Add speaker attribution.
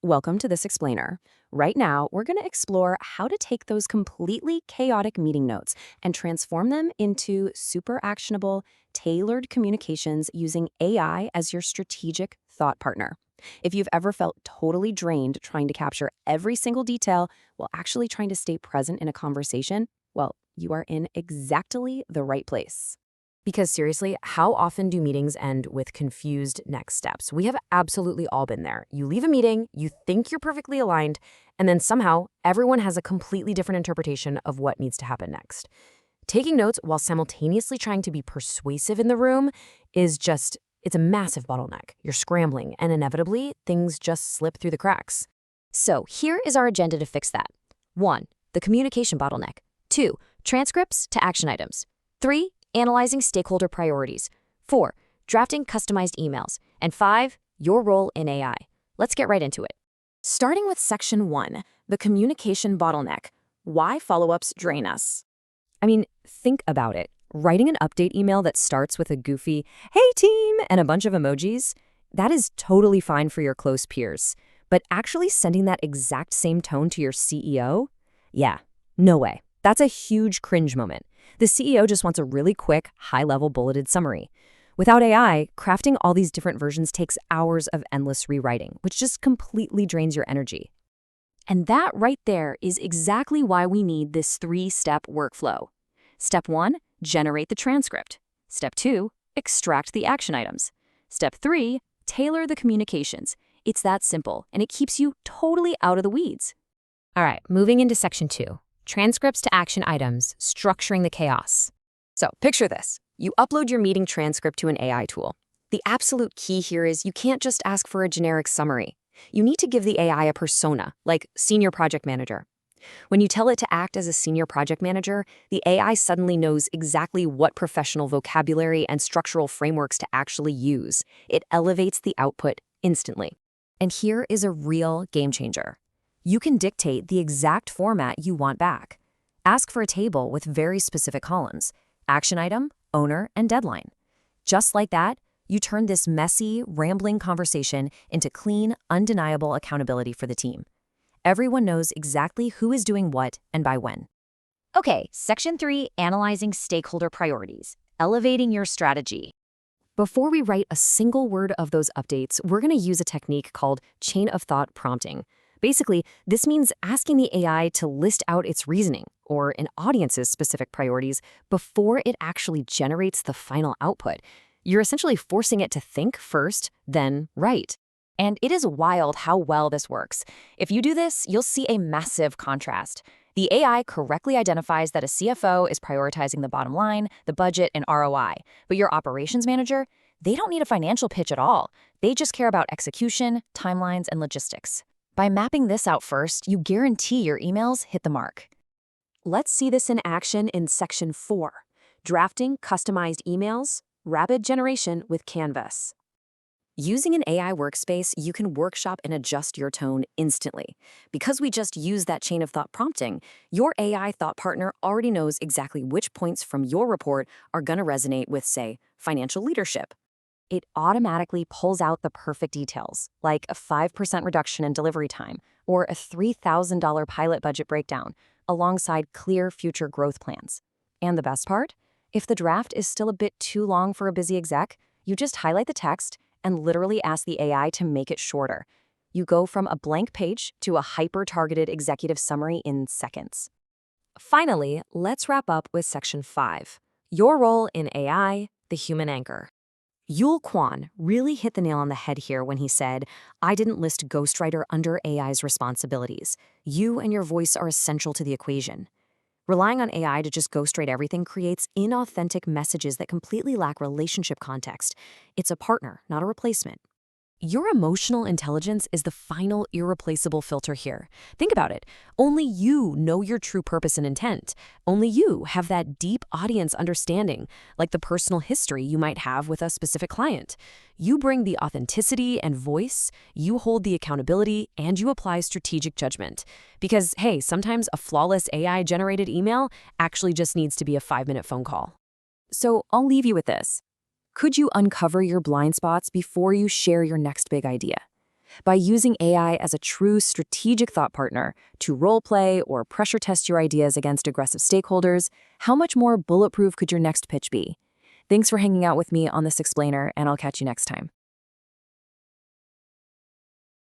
Speaker 1: Welcome to This Explainer. Right now, we're going to explore how to take those completely chaotic meeting notes and transform them into super actionable, tailored communications using AI as your strategic thought partner. If you've ever felt totally drained trying to capture every single detail while actually trying to stay present in a conversation, well, you are in exactly the right place. Because seriously, how often do meetings end with confused next steps? We have absolutely all been there. You leave a meeting, you think you're perfectly aligned, and then somehow everyone has a completely different interpretation of what needs to happen next. Taking notes while simultaneously trying to be persuasive in the room it's a massive bottleneck. You're scrambling, and inevitably, things just slip through the cracks. So here is our agenda to fix that. 1. The communication bottleneck. 2. Transcripts to action items. 3. Analyzing stakeholder priorities. 4. Drafting customized emails. And 5. Your role in AI. Let's get right into it. Starting with Section 1, the communication bottleneck. Why follow-ups drain us? Think about it. Writing an update email that starts with a goofy, "Hey team," and a bunch of emojis, that is totally fine for your close peers. But actually sending that exact same tone to your CEO? Yeah, no way. That's a huge cringe moment. The CEO just wants a really quick, high-level bulleted summary. Without AI, crafting all these different versions takes hours of endless rewriting, which just completely drains your energy. And that right there is exactly why we need this 3-step workflow. Step 1, generate the transcript. Step 2, extract the action items. Step 3, tailor the communications. It's that simple, and it keeps you totally out of the weeds. All right, moving into Section 2. Transcripts to action items, structuring the chaos. So picture this. You upload your meeting transcript to an AI tool. The absolute key here is you can't just ask for a generic summary. You need to give the AI a persona, like senior project manager. When you tell it to act as a senior project manager, the AI suddenly knows exactly what professional vocabulary and structural frameworks to actually use. It elevates the output instantly. And here is a real game changer. You can dictate the exact format you want back. Ask for a table with very specific columns: action item, owner, and deadline. Just like that, you turn this messy, rambling conversation into clean, undeniable accountability for the team. Everyone knows exactly who is doing what and by when. Okay, Section 3, analyzing stakeholder priorities, elevating your strategy. Before we write a single word of those updates, we're going to use a technique called chain of thought prompting. Basically, this means asking the AI to list out its reasoning, or an audience's specific priorities, before it actually generates the final output. You're essentially forcing it to think first, then write. And it is wild how well this works. If you do this, you'll see a massive contrast. The AI correctly identifies that a CFO is prioritizing the bottom line, the budget, and ROI. But your operations manager, they don't need a financial pitch at all. They just care about execution, timelines, and logistics. By mapping this out first, you guarantee your emails hit the mark. Let's see this in action in Section 4, drafting customized emails, rapid generation with Canvas. Using an AI workspace, you can workshop and adjust your tone instantly. Because we just use that chain of thought prompting, your AI thought partner already knows exactly which points from your report are going to resonate with, say, financial leadership. It automatically pulls out the perfect details, like a 5% reduction in delivery time or a $3,000 pilot budget breakdown, alongside clear future growth plans. And the best part? If the draft is still a bit too long for a busy exec, you just highlight the text and literally ask the AI to make it shorter. You go from a blank page to a hyper-targeted executive summary in seconds. Finally, let's wrap up with Section 5, your role in AI, the human anchor. Yul Kwon really hit the nail on the head here when he said, "I didn't list ghostwriter under AI's responsibilities. You and your voice are essential to the equation." Relying on AI to just ghostwrite everything creates inauthentic messages that completely lack relationship context. It's a partner, not a replacement. Your emotional intelligence is the final irreplaceable filter here. Think about it. Only you know your true purpose and intent. Only you have that deep audience understanding, like the personal history you might have with a specific client. You bring the authenticity and voice, you hold the accountability, and you apply strategic judgment. Because, hey, sometimes a flawless AI-generated email actually just needs to be a 5-minute phone call. So I'll leave you with this. Could you uncover your blind spots before you share your next big idea? By using AI as a true strategic thought partner to role play or pressure test your ideas against aggressive stakeholders, how much more bulletproof could your next pitch be? Thanks for hanging out with me on this explainer, and I'll catch you next time.